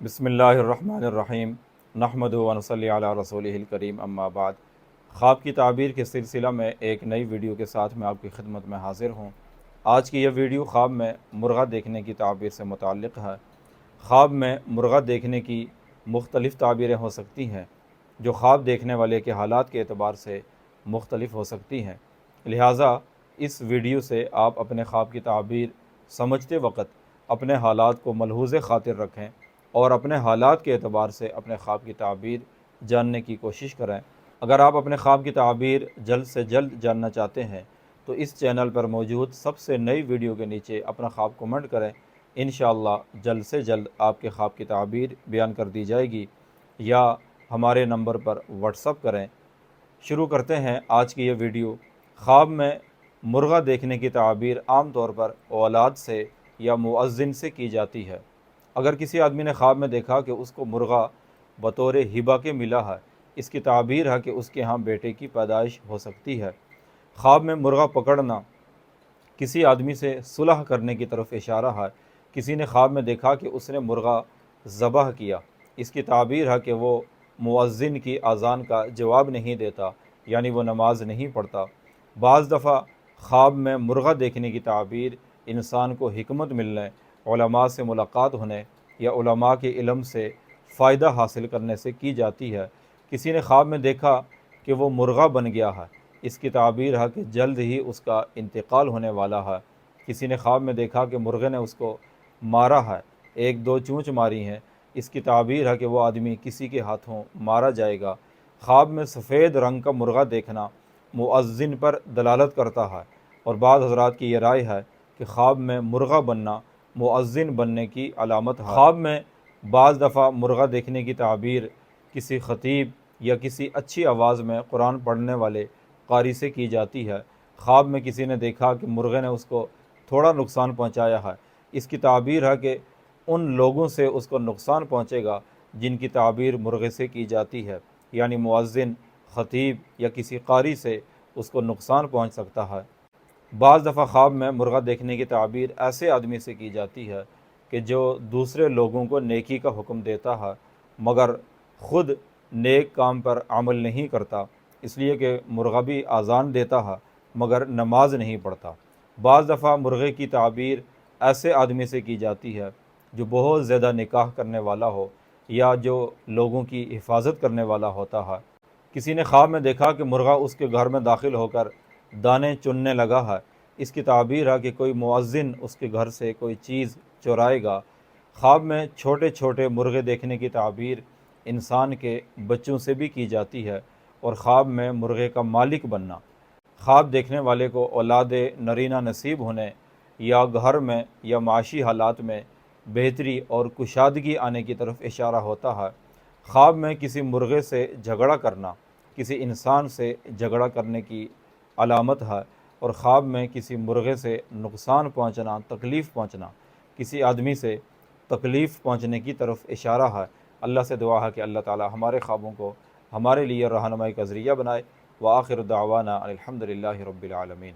بسم اللہ الرحمن الرحیم نحمد و نصلی علی رسولہ الکریم اما بعد۔ خواب کی تعبیر کے سلسلہ میں ایک نئی ویڈیو کے ساتھ میں آپ کی خدمت میں حاضر ہوں۔ آج کی یہ ویڈیو خواب میں مرغہ دیکھنے کی تعبیر سے متعلق ہے۔ خواب میں مرغہ دیکھنے کی مختلف تعبیریں ہو سکتی ہیں جو خواب دیکھنے والے کے حالات کے اعتبار سے مختلف ہو سکتی ہیں، لہٰذا اس ویڈیو سے آپ اپنے خواب کی تعبیر سمجھتے وقت اپنے حالات کو ملحوظ خاطر رکھیں اور اپنے حالات کے اعتبار سے اپنے خواب کی تعبیر جاننے کی کوشش کریں۔ اگر آپ اپنے خواب کی تعبیر جلد سے جلد جاننا چاہتے ہیں تو اس چینل پر موجود سب سے نئی ویڈیو کے نیچے اپنا خواب کمنٹ کریں، انشاءاللہ جلد سے جلد آپ کے خواب کی تعبیر بیان کر دی جائے گی، یا ہمارے نمبر پر واٹس اپ کریں۔ شروع کرتے ہیں آج کی یہ ویڈیو۔ خواب میں مرغہ دیکھنے کی تعبیر عام طور پر اولاد سے یا مؤذن سے کی جاتی ہے۔ اگر کسی آدمی نے خواب میں دیکھا کہ اس کو مرغہ بطور ہبہ کے ملا ہے، اس کی تعبیر ہے کہ اس کے ہاں بیٹے کی پیدائش ہو سکتی ہے۔ خواب میں مرغہ پکڑنا کسی آدمی سے صلح کرنے کی طرف اشارہ ہے۔ کسی نے خواب میں دیکھا کہ اس نے مرغہ ذبح کیا، اس کی تعبیر ہے کہ وہ مؤذن کی اذان کا جواب نہیں دیتا، یعنی وہ نماز نہیں پڑھتا۔ بعض دفعہ خواب میں مرغہ دیکھنے کی تعبیر انسان کو حکمت ملنے، علماء سے ملاقات ہونے یا علماء کے علم سے فائدہ حاصل کرنے سے کی جاتی ہے۔ کسی نے خواب میں دیکھا کہ وہ مرغہ بن گیا ہے، اس کی تعبیر ہے کہ جلد ہی اس کا انتقال ہونے والا ہے۔ کسی نے خواب میں دیکھا کہ مرغے نے اس کو مارا ہے، ایک دو چونچ ماری ہیں، اس کی تعبیر ہے کہ وہ آدمی کسی کے ہاتھوں مارا جائے گا۔ خواب میں سفید رنگ کا مرغہ دیکھنا مؤذن پر دلالت کرتا ہے، اور بعض حضرات کی یہ رائے ہے کہ خواب میں مرغہ بننا مؤذن بننے کی علامت ہے۔ خواب میں بعض دفعہ مرغہ دیکھنے کی تعبیر کسی خطیب یا کسی اچھی آواز میں قرآن پڑھنے والے قاری سے کی جاتی ہے۔ خواب میں کسی نے دیکھا کہ مرغے نے اس کو تھوڑا نقصان پہنچایا ہے، اس کی تعبیر ہے کہ ان لوگوں سے اس کو نقصان پہنچے گا جن کی تعبیر مرغے سے کی جاتی ہے، یعنی مؤذن، خطیب یا کسی قاری سے اس کو نقصان پہنچ سکتا ہے۔ بعض دفعہ خواب میں مرغہ دیکھنے کی تعبیر ایسے آدمی سے کی جاتی ہے کہ جو دوسرے لوگوں کو نیکی کا حکم دیتا ہے مگر خود نیک کام پر عمل نہیں کرتا، اس لیے کہ مرغہ بھی اذان دیتا ہے مگر نماز نہیں پڑھتا۔ بعض دفعہ مرغے کی تعبیر ایسے آدمی سے کی جاتی ہے جو بہت زیادہ نکاح کرنے والا ہو یا جو لوگوں کی حفاظت کرنے والا ہوتا ہے۔ کسی نے خواب میں دیکھا کہ مرغہ اس کے گھر میں داخل ہو کر دانے چننے لگا ہے، اس کی تعبیر ہے کہ کوئی مؤذن اس کے گھر سے کوئی چیز چرائے گا۔ خواب میں چھوٹے چھوٹے مرغے دیکھنے کی تعبیر انسان کے بچوں سے بھی کی جاتی ہے، اور خواب میں مرغے کا مالک بننا خواب دیکھنے والے کو اولاد نرینہ نصیب ہونے یا گھر میں یا معاشی حالات میں بہتری اور کشادگی آنے کی طرف اشارہ ہوتا ہے۔ خواب میں کسی مرغے سے جھگڑا کرنا کسی انسان سے جھگڑا کرنے کی علامت ہے، اور خواب میں کسی مرغے سے نقصان پہنچنا، تکلیف پہنچنا کسی آدمی سے تکلیف پہنچنے کی طرف اشارہ ہے۔ اللہ سے دعا ہے کہ اللہ تعالی ہمارے خوابوں کو ہمارے لیے رہنمائی کا ذریعہ بنائے۔ وآخر دعوانا الحمدللہ رب العالمین۔